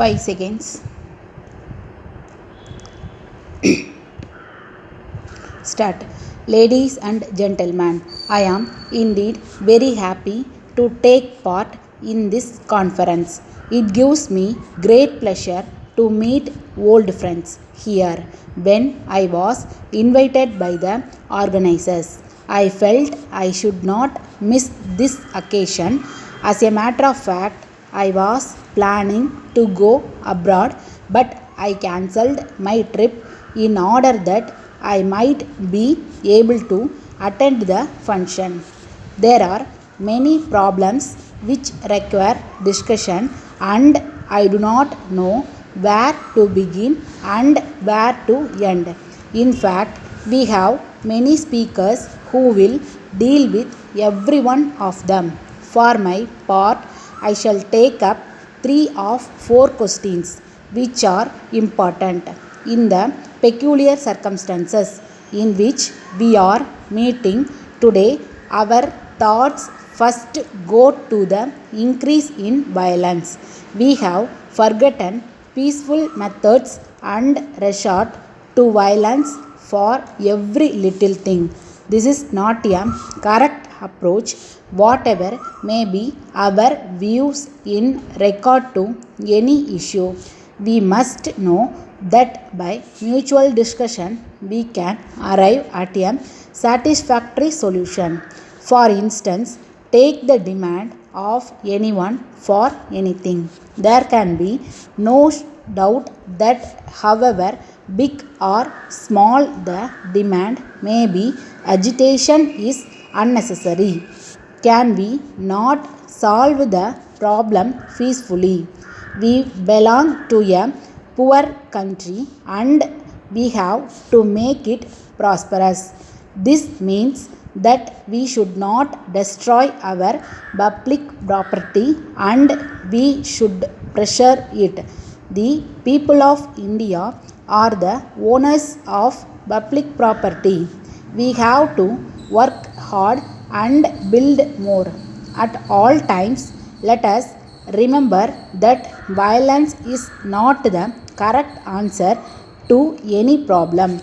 5 seconds. Start. Ladies and gentlemen, I am indeed very happy to take part in this conference. It gives me great pleasure to meet old friends here. When I was invited by the organizers, I felt I should not miss this occasion. As a matter of fact, I was planning to go abroad, but I cancelled my trip in order that I might be able to attend the function. There are many problems which require discussion, and I do not know where to begin and where to end. In fact, we have many speakers who will deal with every one of them. For my part, I shall take up 3 of 4 questions which are important in the peculiar circumstances in which we are meeting today. Our thoughts first go to the increase in violence. We have forgotten peaceful methods and resort to violence for every little thing. This is not a correct approach, whatever may be our views in regard to any issue. We must know that by mutual discussion we can arrive at a satisfactory solution. For instance, take the demand of anyone for anything. There can be no doubt that however big or small the demand may be, agitation is unnecessary. Can we not solve the problem peacefully? We belong to a poor country and we have to make it prosperous. This means that we should not destroy our public property and we should pressure it. The people of India are the owners of public property. We have to work hard and build more. At all times, let us remember that violence is not the correct answer to any problem.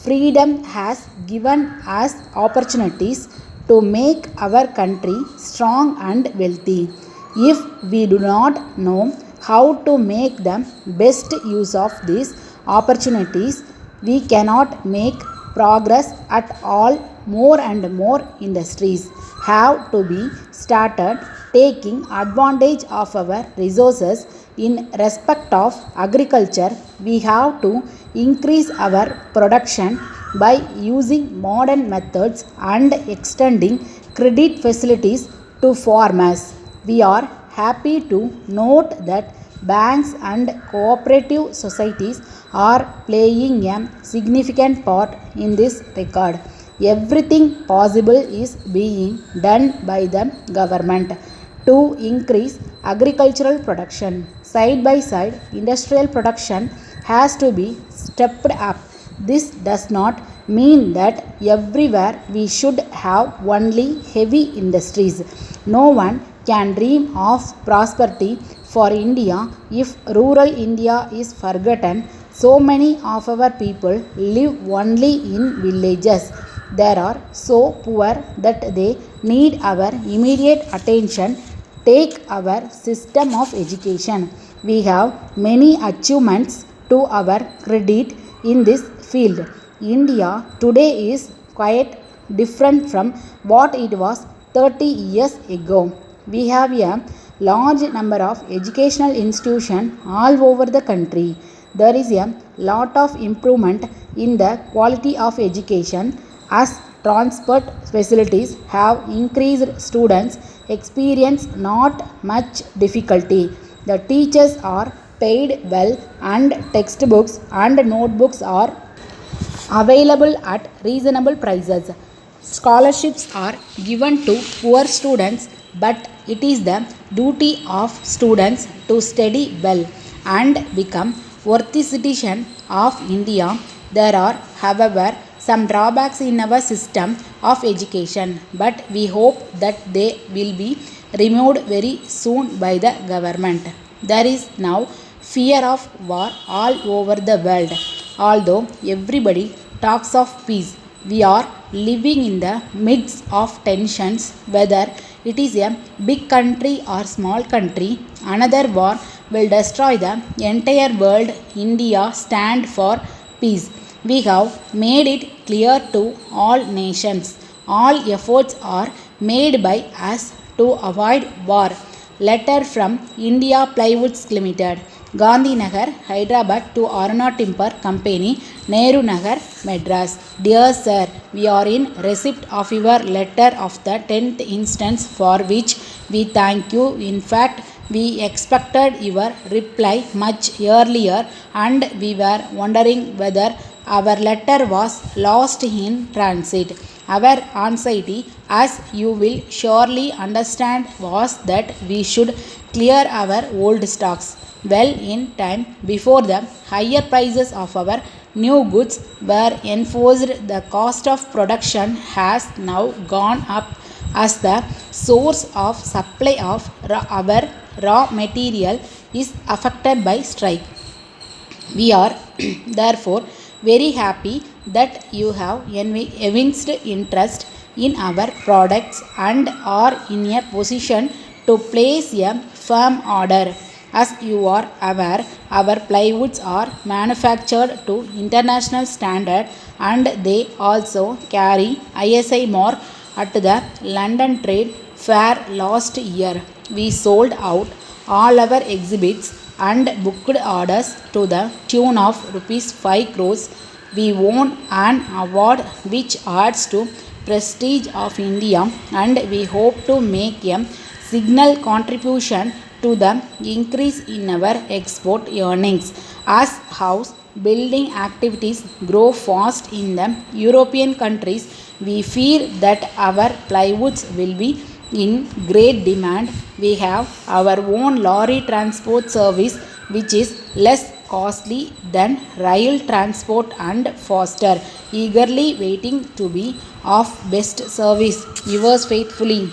Freedom has given us opportunities to make our country strong and wealthy. If we do not know how to make the best use of these opportunities, we cannot make progress at all. More and more industries have to be started taking advantage of our resources. In respect of agriculture, we have to increase our production by using modern methods and extending credit facilities to farmers. We are happy to note that banks and cooperative societies are playing a significant part in this regard. Everything possible is being done by the government to increase agricultural production. Side by side, industrial production has to be stepped up. This does not mean that everywhere we should have only heavy industries. No one can dream of prosperity for India if rural India is forgotten. So many of our people live only in villages. They are so poor that they need our immediate attention. Take our system of education. We have many achievements to our credit in this field. India today is quite different from what it was 30 years ago. We have a large number of educational institutions all over the country. There is a lot of improvement in the quality of education as transport facilities have increased. Students experience not much difficulty. The teachers are paid well and textbooks and notebooks are available at reasonable prices. Scholarships are given to poor students, but it is the duty of students to study well and become worthy citizens of India. There are, however, some drawbacks in our system of education, but we hope that they will be removed very soon by the government. There is now fear of war all over the world. Although everybody talks of peace, we are living in the midst of tensions, whether it is a big country or small country. Another war will destroy the entire world. India stand for peace. We have made it clear to all nations. All efforts are made by us to avoid war. Letter from India Plywoods Limited, Gandhi Nagar, Hyderabad to Aruna Timber Company, Nehru Nagar, Madras. Dear Sir, we are in receipt of your letter of the 10th instance, for which we thank you. In fact, we expected your reply much earlier, and we were wondering whether our letter was lost in transit. Our anxiety, as you will surely understand, was that we should clear our old stocks well in time before the higher prices of our new goods were enforced. The cost of production has now gone up as the source of supply of our raw material is affected by strike. We are therefore very happy that you have evinced interest in our products and are in a position to place a firm order. As you are aware, our plywoods are manufactured to international standard, and they also carry ISI mark. At the London Trade Fair last year, we sold out all our exhibits and booked orders to the tune of rupees 5 crores. We won an award which adds to prestige of India, and we hope to make a signal contribution to the increase in our export earnings. As house building activities grow fast in the European countries, we fear that our plywoods will be in great demand. We have our own lorry transport service, which is less costly than rail transport and faster, eagerly waiting to be of best service. Yours faithfully.